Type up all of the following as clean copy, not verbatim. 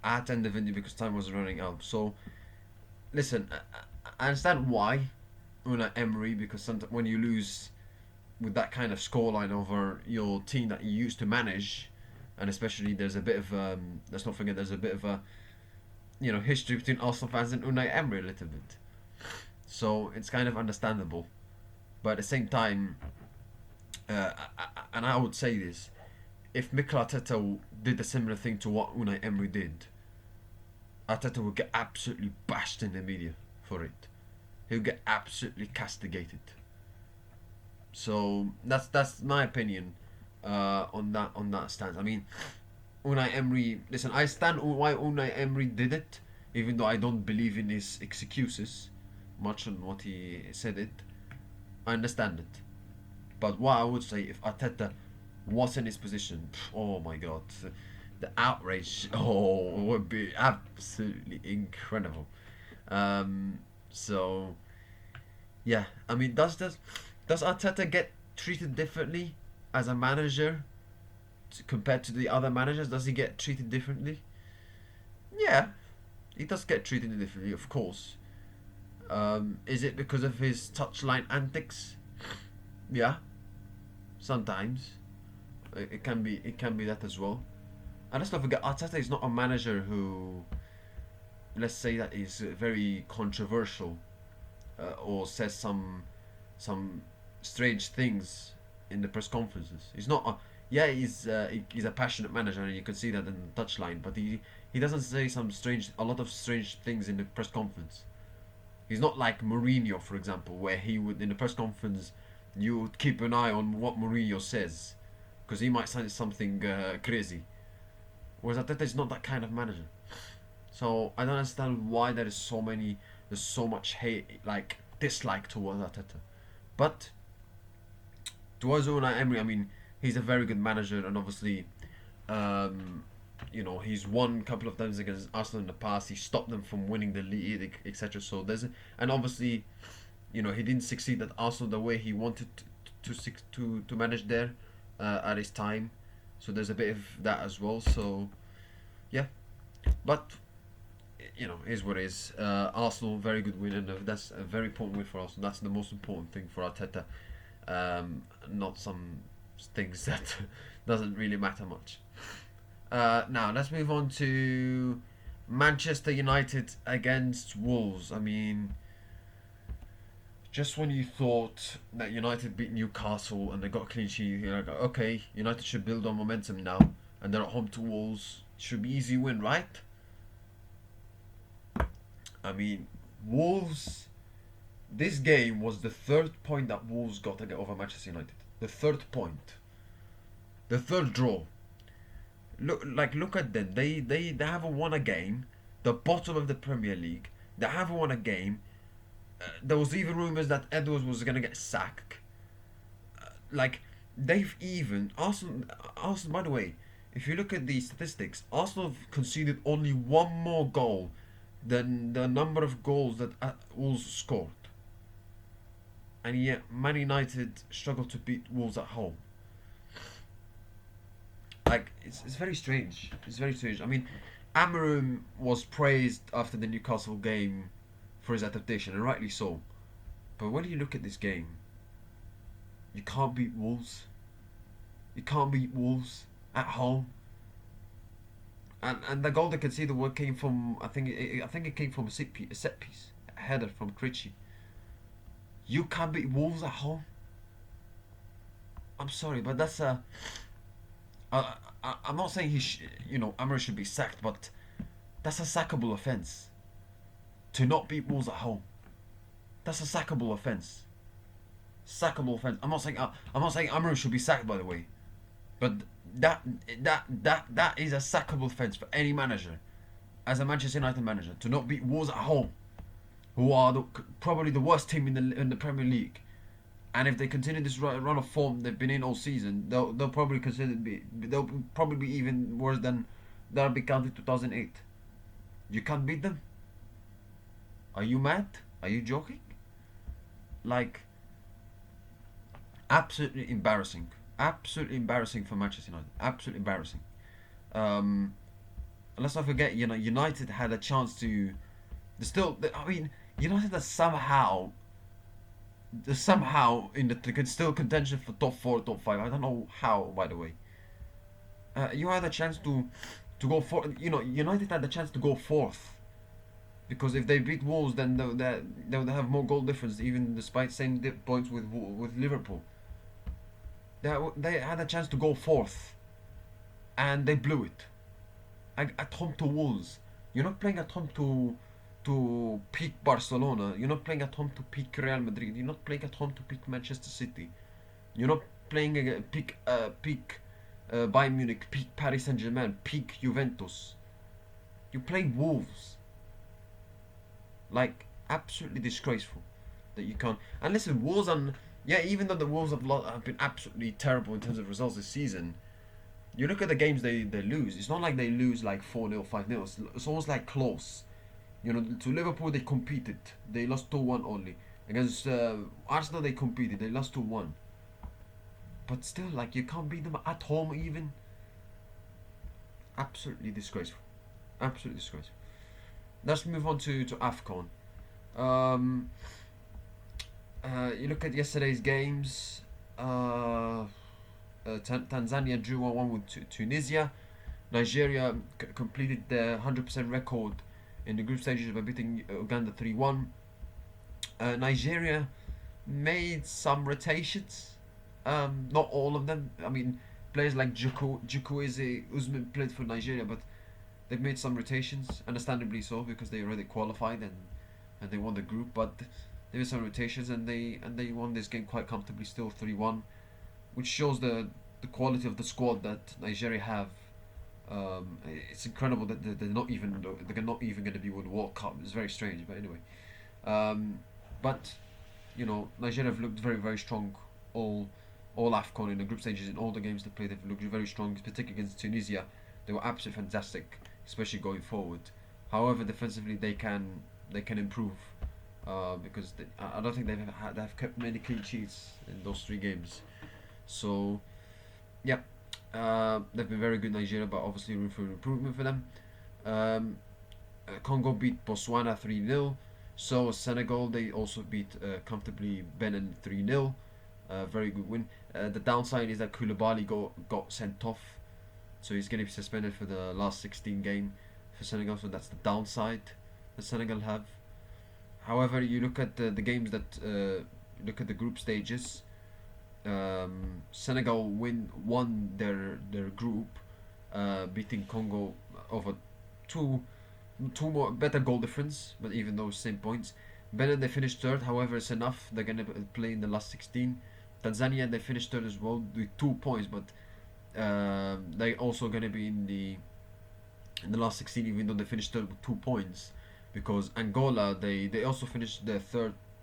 I had to end the video because time was running out. So listen, I understand why Unai Emery, because sometimes when you lose with that kind of scoreline over your team that you used to manage, and especially there's a bit of let's not forget there's a bit of a history between Arsenal fans and Unai Emery a little bit. So it's kind of understandable, but at the same time, and I would say this: if Mikel Arteta did a similar thing to what Unai Emery did, Arteta would get absolutely bashed in the media for it. He'll get absolutely castigated. So that's my opinion on that stance. I mean, Unai Emery. Listen, I stand why Unai Emery did it, even though I don't believe in his excuses much on what he said it. I understand it, but what I would say, if Arteta was in his position, oh my god, the outrage, would be absolutely incredible. So yeah, I mean, does Arteta get treated differently as a manager compared to the other managers? Does he get treated differently? Yeah, he does get treated differently, of course. Is it because of his touchline antics? Yeah, sometimes it can be that as well. And let's not forget, Arteta is not a manager who, let's say, that is very controversial, or says some strange things in the press conferences. He's not a, yeah, he's a passionate manager, and you can see that in the touchline. But he doesn't say a lot of strange things in the press conference. He's not like Mourinho, for example, where he would, in the press conference, you would keep an eye on what Mourinho says, because he might say something crazy. Whereas Arteta is not that kind of manager. So I don't understand why there's so much hate, like dislike towards Arteta. But towards Unai Emery, I mean, he's a very good manager, and obviously, he's won a couple of times against Arsenal in the past. He stopped them from winning the league, etc. So and obviously, he didn't succeed at Arsenal the way he wanted to manage there at his time. So there's a bit of that as well. So yeah, but is what it is. Arsenal, very good win, and that's a very important win for Arsenal. That's the most important thing for Arteta. Not some things that doesn't really matter much. Now let's move on to Manchester United against Wolves. I mean, just when you thought that United beat Newcastle and they got a clean sheet, you're like, okay, United should build on momentum now, and they're at home to Wolves. Should be easy win, right? I mean, Wolves. This game was the third point that Wolves got to get over Manchester United. The third point. The third draw. Look at them. They haven't won a game. The bottom of the Premier League. They haven't won a game. There was even rumours that Edwards was gonna get sacked. They've even Arsenal. By the way, if you look at the statistics, Arsenal have conceded only one more goal than the number of goals that Wolves scored. And yet Man United struggle to beat Wolves at home. It's very strange. It's very strange. I mean, Amarim was praised after the Newcastle game for his adaptation, and rightly so. But when you look at this game, you can't beat Wolves. You can't beat Wolves at home. And the goal they conceded came from, I think it came from a set piece, a header from Critchy. You can't beat Wolves at home. I'm sorry, but that's a. I'm not saying Amarim should be sacked, but that's a sackable offence. To not beat Wolves at home, that's a sackable offence. Sackable offence. I'm not saying Amarim should be sacked, by the way, but that is a sackable offence for any manager, as a Manchester United manager, to not beat Wolves at home, who are probably the worst team in the Premier League. And if they continue this run of form they've been in all season, they'll probably they'll probably be even worse than Derby County 2008. You can't beat them. Are you mad? Are you joking? Absolutely embarrassing. Absolutely embarrassing for Manchester United. Absolutely embarrassing. And let's not forget, United had a chance to. I mean, United are somehow in the still contention for top four, top five. I don't know how, by the way. You had a chance to go for. United had the chance to go fourth, because if they beat Wolves, then they'll have more goal difference, even despite same points with Liverpool. They had a chance to go fourth, and they blew it at home to Wolves. You're not playing at home to peak Barcelona. You're not playing at home to peak Real Madrid. You're not playing at home to peak Manchester City. You're not playing a peak Bayern Munich, peak Paris Saint Germain, peak Juventus. You play Wolves. Like, absolutely disgraceful that you can't. And listen, Wolves even though the Wolves have been absolutely terrible in terms of results this season, you look at the games they lose. It's not like they lose like 4-0, 5-0. It's almost like close. To Liverpool they competed. They lost 2-1 only. Against Arsenal they competed. They lost 2-1. But still, like, you can't beat them at home even. Absolutely disgraceful. Absolutely disgraceful. Let's move on to AFCON. You look at yesterday's games. Tanzania drew 1-1 with Tunisia. Nigeria completed their 100% record in the group stages by beating Uganda 3-1. Nigeria made some rotations. Not all of them. I mean, players like Chukwueze Usman played for Nigeria, but they've made some rotations, understandably so, because they already qualified and they won the group. But they made some rotations, and they won this game quite comfortably, still 3-1, which shows the quality of the squad that Nigeria have. It's incredible that they're not even going to be with the World Cup. It's very strange, but anyway. But Nigeria have looked very, very strong all AFCON in the group stages. In all the games they played, they've looked very strong, particularly against Tunisia. They were absolutely fantastic, especially going forward. However, defensively they can improve, because I don't think they've kept many clean sheets in those 3 games. So yeah, they've been very good, Nigeria, but obviously room for improvement for them. Congo beat Botswana 3-0. So Senegal, they also beat comfortably Benin 3-0. Very good win. The downside is that Koulibaly got sent off, so he's going to be suspended for the last 16 game for Senegal. So that's the downside that Senegal have. However, you look at the games that look at the group stages. Senegal won their group, beating Congo over two more better goal difference, but even those same points. Benin, they finished third. However, it's enough. They're gonna play in the last 16. Tanzania, they finished third as well with 2 points, but they also gonna be in the last 16, even though they finished third with 2 points, because Angola, they also finished their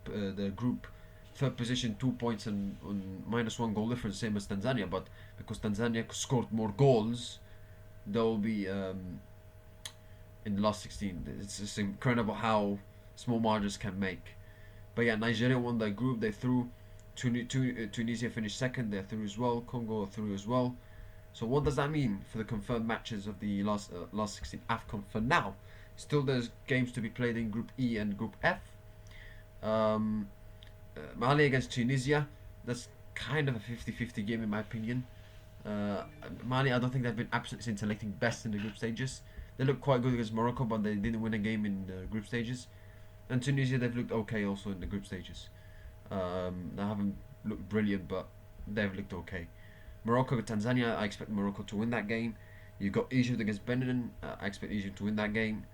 the group third position, 2 points and -1 goal difference, same as Tanzania. But because Tanzania scored more goals, they'll be in the last 16. It's just incredible how small margins can make. But yeah, Nigeria won their group. They threw. Tunisia finished second. They're through as well. Congo through as well. So what does that mean for the confirmed matches of the last 16 AFCON for now? Still, there's games to be played in Group E and Group F. Mali against Tunisia. That's kind of a 50-50 game in my opinion. Mali, I don't think they've been absolutely scintillating best in the group stages. They looked quite good against Morocco, but they didn't win a game in the group stages. And Tunisia, they've looked okay also in the group stages. They haven't looked brilliant, but they've looked okay. Morocco, Tanzania, I expect Morocco to win that game. You've got Egypt against Benin. I expect Egypt to win that game.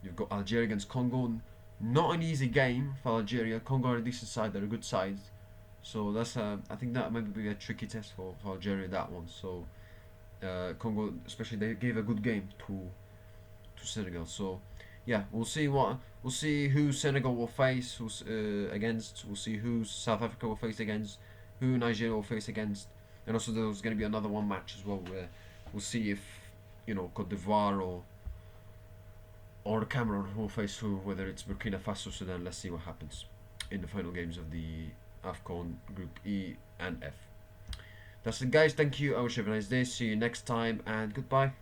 You've got Algeria against Congo. Not an easy game for Algeria. Congo are a decent side. They're a good side. So that's I think that might be a tricky test for Algeria, that one. So Congo, especially, they gave a good game to Senegal. So yeah, we'll see who Senegal will face against. We'll see who South Africa will face against, who Nigeria will face against, and also there's going to be another one match as well where we'll see if Cote d'Ivoire or Cameroon will face who, whether it's Burkina Faso, Sudan. Let's see what happens in the final games of the AFCON Group E and F. That's it, guys. Thank you. I wish you have a nice day. See you next time, and goodbye.